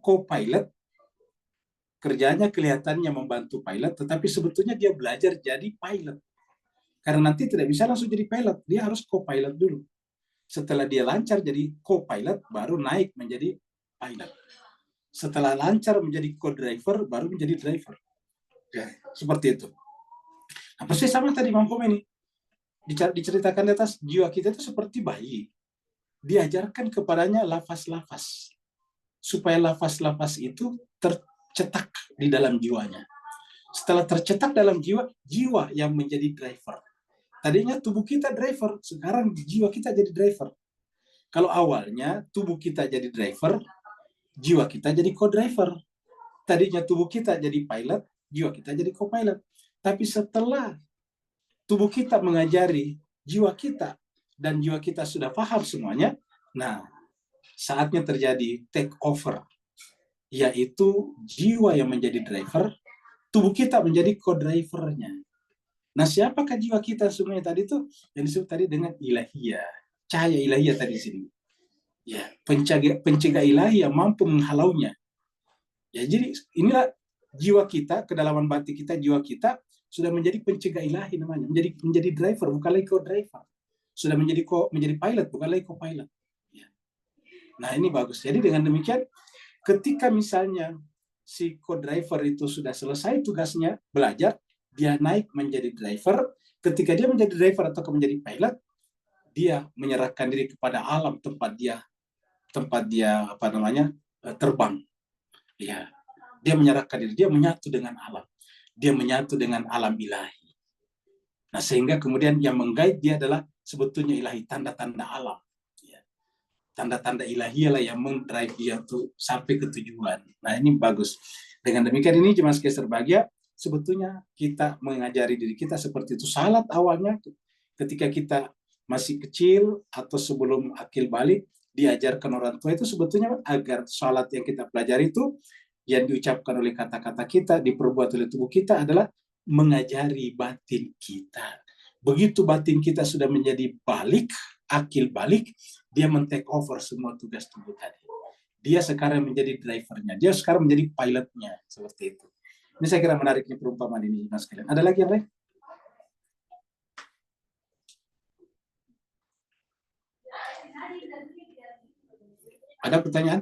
[SPEAKER 1] Co-pilot kerjanya kelihatannya membantu pilot, tetapi sebetulnya dia belajar jadi pilot. Karena nanti tidak bisa langsung jadi pilot, dia harus co-pilot dulu. Setelah dia lancar jadi co-pilot, baru naik menjadi pilot. Setelah lancar menjadi co-driver, baru menjadi driver. Ya, seperti itu. Nah, persis sama tadi Bang Kom ini. Diceritakan di atas, jiwa kita itu seperti bayi. Diajarkan kepadanya lafaz-lafaz. Supaya lafaz-lafaz itu tercetak di dalam jiwanya. Setelah tercetak dalam jiwa, jiwa yang menjadi driver. Tadinya tubuh kita driver, sekarang jiwa kita jadi driver. Kalau awalnya tubuh kita jadi driver, jiwa kita jadi co-driver. Tadinya tubuh kita jadi pilot, jiwa kita jadi co-pilot. Tapi setelah tubuh kita mengajari jiwa kita, dan jiwa kita sudah paham semuanya, nah saatnya terjadi take over, yaitu jiwa yang menjadi driver, tubuh kita menjadi co-drivernya. Nah, siapakah jiwa kita semuanya tadi itu? Yang disebut tadi dengan ilahiyah, cahaya ilahiyah tadi di sini. Ya, pencegah ilahi yang mampu menghalaunya. Ya, jadi inilah jiwa kita, kedalaman batin kita, jiwa kita sudah menjadi pencegah ilahi namanya, menjadi driver, bukan lagi co-driver. Sudah menjadi pilot, bukan lagi co-pilot. Ya. Nah, ini bagus. Jadi dengan demikian, ketika misalnya si co-driver itu sudah selesai tugasnya belajar, dia naik menjadi driver. Ketika dia menjadi driver atau menjadi pilot, dia menyerahkan diri kepada alam tempat dia terbang. Ya, dia menyerahkan diri, dia menyatu dengan alam. Dia menyatu dengan alam ilahi. Nah, sehingga kemudian yang menggait dia adalah sebetulnya ilahi, tanda-tanda alam. Ya. Tanda-tanda ilahi lah yang mendrive dia tuh sampai ke tujuan. Nah, ini bagus. Dengan demikian ini jemaah sekalian berbahagia, sebetulnya kita mengajari diri kita seperti itu. Salat awalnya ketika kita masih kecil atau sebelum akil balik, diajarkan orang tua itu sebetulnya agar salat yang kita pelajari itu yang diucapkan oleh kata-kata kita, diperbuat oleh tubuh kita adalah mengajari batin kita. Begitu batin kita sudah menjadi balik, akil balik, dia men-take over semua tugas tubuh tadi. Dia sekarang menjadi drivernya, dia sekarang menjadi pilotnya, seperti itu. Ini saya kira menariknya perumpamaan ini, Mas kalian. Ada lagi yang lain? Ada pertanyaan?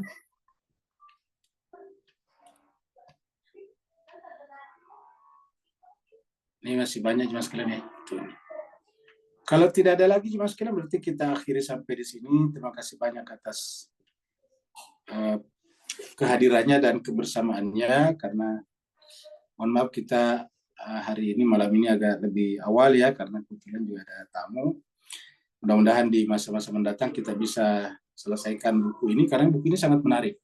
[SPEAKER 1] Ini masih banyak jemaah sekalian ya. Kalau tidak ada lagi jemaah sekalian, berarti kita akhiri sampai di sini. Terima kasih banyak atas kehadirannya dan kebersamaannya, karena mohon maaf kita hari ini malam ini agak lebih awal ya, karena kebetulan juga ada tamu. Mudah-mudahan di masa-masa mendatang kita bisa selesaikan buku ini, karena buku ini sangat menarik.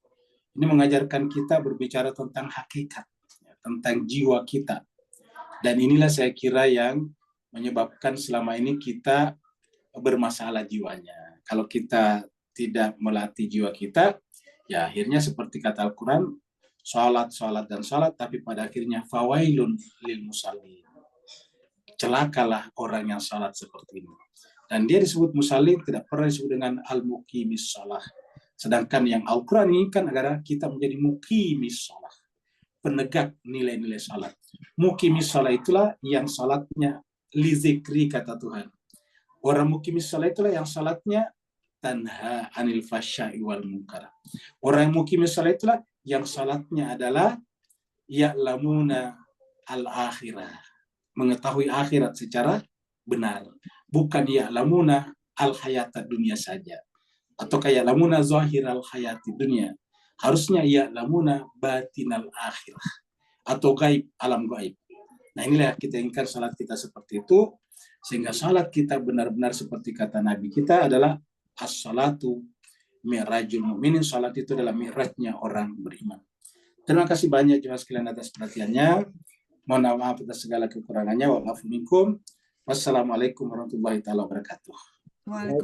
[SPEAKER 1] Ini mengajarkan kita berbicara tentang hakikat, tentang jiwa kita. Dan inilah saya kira yang menyebabkan selama ini kita bermasalah jiwanya. Kalau kita tidak melatih jiwa kita, ya akhirnya seperti kata Al-Quran, salat, tapi pada akhirnya fawailun lil musallin. Celakalah orang yang salat seperti ini. Dan dia disebut musallin, tidak pernah disebut dengan al-muqimis salah. Sedangkan yang Al-Quran inginkan agar kita menjadi muqimis salah, penegak nilai-nilai salat. Muqimis salat itulah yang salatnya li zikri, kata Tuhan. Orang mukimis salat itulah yang salatnya tanha anil fasya'i wal munkar. Orang yang mukimis salat itulah yang salatnya adalah ya'lamuna al-akhirah, mengetahui akhirat secara benar, bukan ya'lamuna al-hayata dunia saja, atau kayak ya'lamuna zahiral hayati dunia. Harusnya ya'lamuna batinal akhirah, atau gaib, alam gaib. Nah, inilah kita inginkan salat kita seperti itu, sehingga salat kita benar-benar seperti kata Nabi kita adalah as-salatu mi'rajul mu'minin. Salat itu adalah mi'rajnya orang beriman. Terima kasih banyak jemaah sekalian atas perhatiannya. Mohon maaf atas segala kekurangannya. Wa'alafu minkum. Wassalamualaikum warahmatullahi wabarakatuh.
[SPEAKER 3] Waalaikumsalam.